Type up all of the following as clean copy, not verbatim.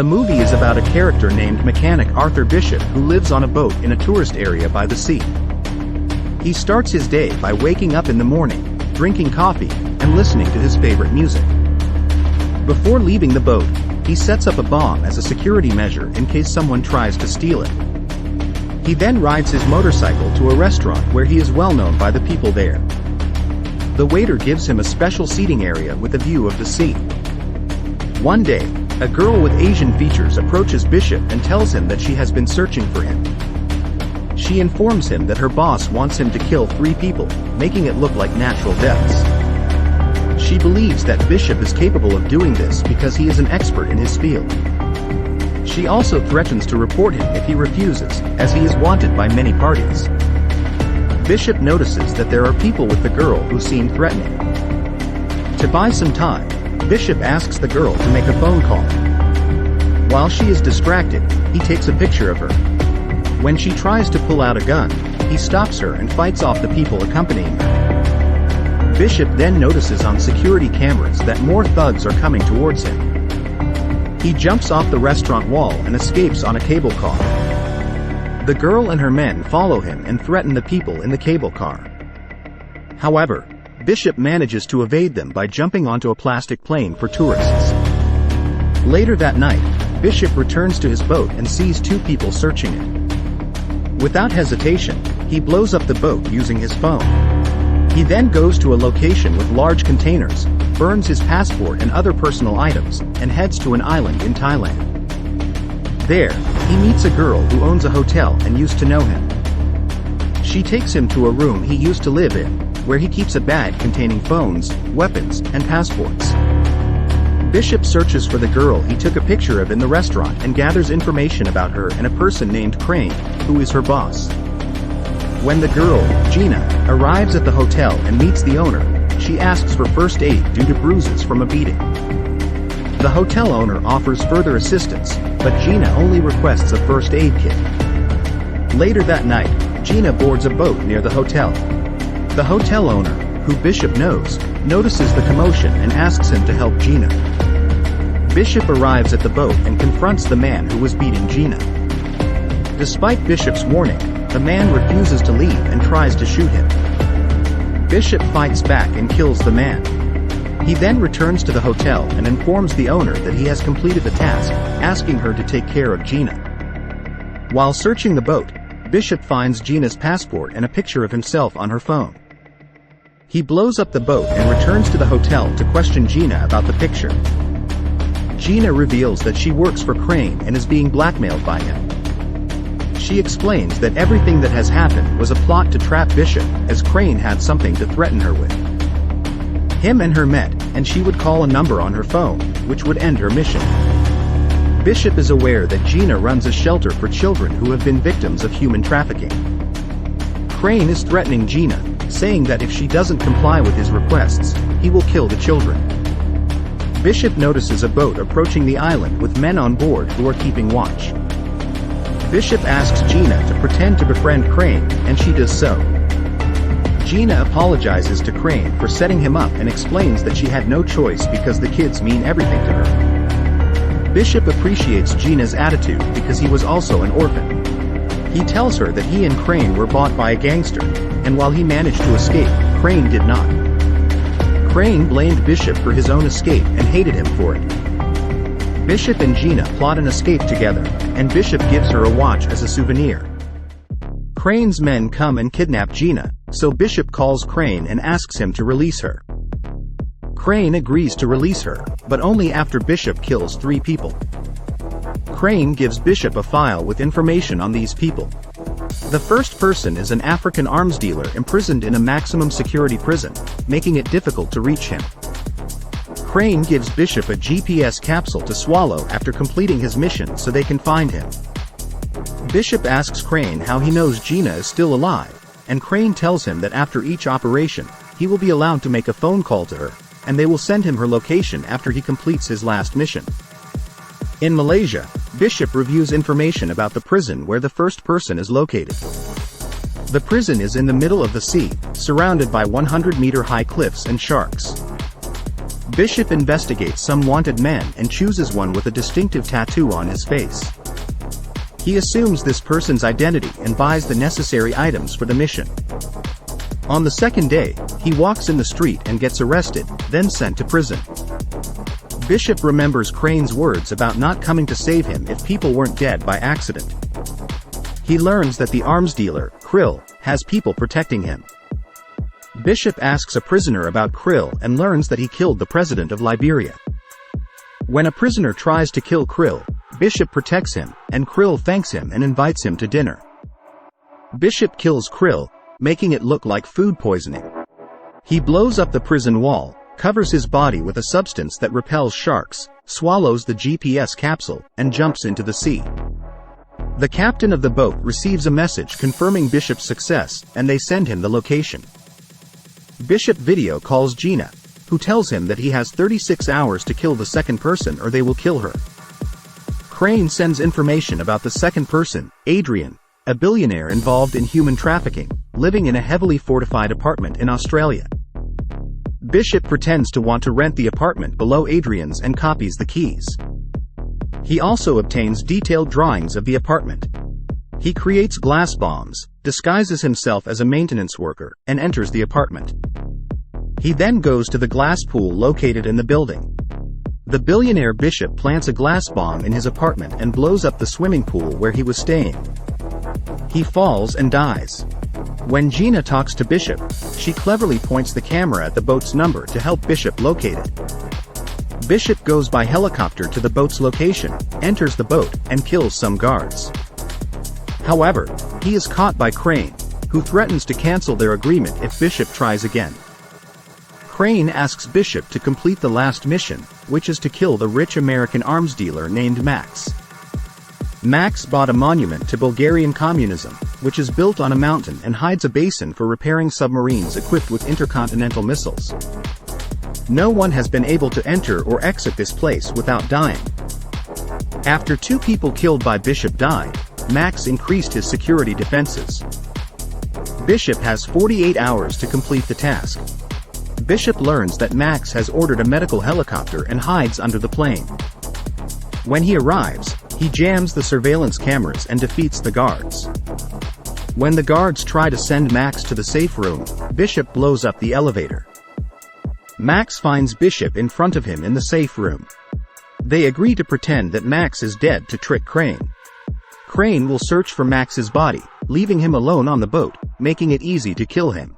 The movie is about a character named Mechanic Arthur Bishop who lives on a boat in a tourist area by the sea. He starts his day by waking up in the morning, drinking coffee, and listening to his favorite music. Before leaving the boat, he sets up a bomb as a security measure in case someone tries to steal it. He then rides his motorcycle to a restaurant where he is well known by the people there. The waiter gives him a special seating area with a view of the sea. One day, a girl with Asian features approaches Bishop and tells him that she has been searching for him. She informs him that her boss wants him to kill 3 people, making it look like natural deaths. She believes that Bishop is capable of doing this because he is an expert in his field. She also threatens to report him if he refuses, as he is wanted by many parties. Bishop notices that there are people with the girl who seem threatening. To buy some time, Bishop asks the girl to make a phone call. While she is distracted, he takes a picture of her. When she tries to pull out a gun, he stops her and fights off the people accompanying her. Bishop then notices on security cameras that more thugs are coming towards him. He jumps off the restaurant wall and escapes on a cable car. The girl and her men follow him and threaten the people in the cable car. However, Bishop manages to evade them by jumping onto a plastic plane for tourists. Later that night, Bishop returns to his boat and sees 2 people searching it. Without hesitation, he blows up the boat using his phone. He then goes to a location with large containers, burns his passport and other personal items, and heads to an island in Thailand. There, he meets a girl who owns a hotel and used to know him. She takes him to a room he used to live in, where he keeps a bag containing phones, weapons, and passports. Bishop searches for the girl he took a picture of in the restaurant and gathers information about her and a person named Crane, who is her boss. When the girl, Gina, arrives at the hotel and meets the owner, she asks for first aid due to bruises from a beating. The hotel owner offers further assistance, but Gina only requests a first aid kit. Later that night, Gina boards a boat near the hotel. The hotel owner, who Bishop knows, notices the commotion and asks him to help Gina. Bishop arrives at the boat and confronts the man who was beating Gina. Despite Bishop's warning, the man refuses to leave and tries to shoot him. Bishop fights back and kills the man. He then returns to the hotel and informs the owner that he has completed the task, asking her to take care of Gina. While searching the boat, Bishop finds Gina's passport and a picture of himself on her phone. He blows up the boat and returns to the hotel to question Gina about the picture. Gina reveals that she works for Crane and is being blackmailed by him. She explains that everything that has happened was a plot to trap Bishop, as Crane had something to threaten her with. Him and her met, and she would call a number on her phone, which would end her mission. Bishop is aware that Gina runs a shelter for children who have been victims of human trafficking. Crane is threatening Gina, saying that if she doesn't comply with his requests, he will kill the children. Bishop notices a boat approaching the island with men on board who are keeping watch. Bishop asks Gina to pretend to befriend Crane, and she does so. Gina apologizes to Crane for setting him up and explains that she had no choice because the kids mean everything to her. Bishop appreciates Gina's attitude because he was also an orphan. He tells her that he and Crane were bought by a gangster, and while he managed to escape, Crane did not. Crane blamed Bishop for his own escape and hated him for it. Bishop and Gina plot an escape together, and Bishop gives her a watch as a souvenir. Crane's men come and kidnap Gina, so Bishop calls Crane and asks him to release her. Crane agrees to release her, but only after Bishop kills 3 people. Crane gives Bishop a file with information on these people. The first person is an African arms dealer imprisoned in a maximum security prison, making it difficult to reach him. Crane gives Bishop a GPS capsule to swallow after completing his mission so they can find him. Bishop asks Crane how he knows Gina is still alive, and Crane tells him that after each operation, he will be allowed to make a phone call to her, and they will send him her location after he completes his last mission. In Malaysia, Bishop reviews information about the prison where the first person is located. The prison is in the middle of the sea, surrounded by 100-meter high cliffs and sharks. Bishop investigates some wanted men and chooses one with a distinctive tattoo on his face. He assumes this person's identity and buys the necessary items for the mission. On the second day, he walks in the street and gets arrested, then sent to prison. Bishop remembers Crane's words about not coming to save him if people weren't dead by accident. He learns that the arms dealer, Krill, has people protecting him. Bishop asks a prisoner about Krill and learns that he killed the president of Liberia. When a prisoner tries to kill Krill, Bishop protects him, and Krill thanks him and invites him to dinner. Bishop kills Krill, making it look like food poisoning. He blows up the prison wall, covers his body with a substance that repels sharks, swallows the GPS capsule, and jumps into the sea. The captain of the boat receives a message confirming Bishop's success, and they send him the location. Bishop video calls Gina, who tells him that he has 36 hours to kill the second person or they will kill her. Crane sends information about the second person, Adrian, a billionaire involved in human trafficking, living in a heavily fortified apartment in Australia. Bishop pretends to want to rent the apartment below Adrian's and copies the keys. He also obtains detailed drawings of the apartment. He creates glass bombs, disguises himself as a maintenance worker, and enters the apartment. He then goes to the glass pool located in the building. The billionaire Bishop plants a glass bomb in his apartment and blows up the swimming pool where he was staying. He falls and dies. When Gina talks to Bishop, she cleverly points the camera at the boat's number to help Bishop locate it. Bishop goes by helicopter to the boat's location, enters the boat, and kills some guards. However, he is caught by Crane, who threatens to cancel their agreement if Bishop tries again. Crane asks Bishop to complete the last mission, which is to kill the rich American arms dealer named Max. Max bought a monument to Bulgarian communism, which is built on a mountain and hides a basin for repairing submarines equipped with intercontinental missiles. No one has been able to enter or exit this place without dying. After 2 people killed by Bishop died, Max increased his security defenses. Bishop has 48 hours to complete the task. Bishop learns that Max has ordered a medical helicopter and hides under the plane. When he arrives, he jams the surveillance cameras and defeats the guards. When the guards try to send Max to the safe room, Bishop blows up the elevator. Max finds Bishop in front of him in the safe room. They agree to pretend that Max is dead to trick Crane. Crane will search for Max's body, leaving him alone on the boat, making it easy to kill him.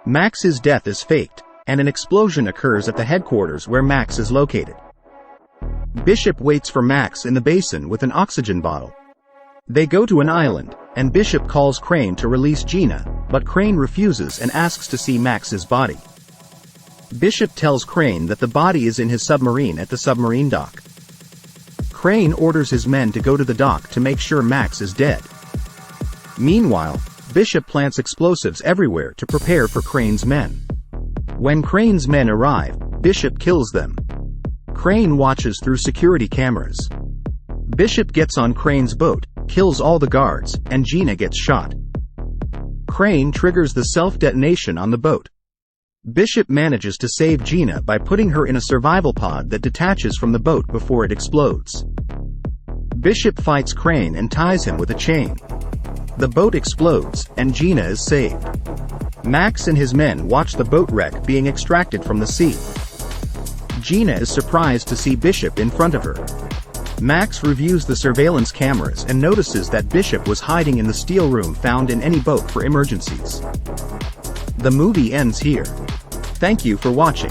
Max's death is faked, and an explosion occurs at the headquarters where Max is located. Bishop waits for Max in the basin with an oxygen bottle. They go to an island, and Bishop calls Crane to release Gina, but Crane refuses and asks to see Max's body. Bishop tells Crane that the body is in his submarine at the submarine dock. Crane orders his men to go to the dock to make sure Max is dead. Meanwhile, Bishop plants explosives everywhere to prepare for Crane's men. When Crane's men arrive, Bishop kills them. Crane watches through security cameras. Bishop gets on Crane's boat, kills all the guards, and Gina gets shot. Crane triggers the self-detonation on the boat. Bishop manages to save Gina by putting her in a survival pod that detaches from the boat before it explodes. Bishop fights Crane and ties him with a chain. The boat explodes, and Gina is saved. Max and his men watch the boat wreck being extracted from the sea. Gina is surprised to see Bishop in front of her. Max reviews the surveillance cameras and notices that Bishop was hiding in the steel room found in any boat for emergencies. The movie ends here. Thank you for watching.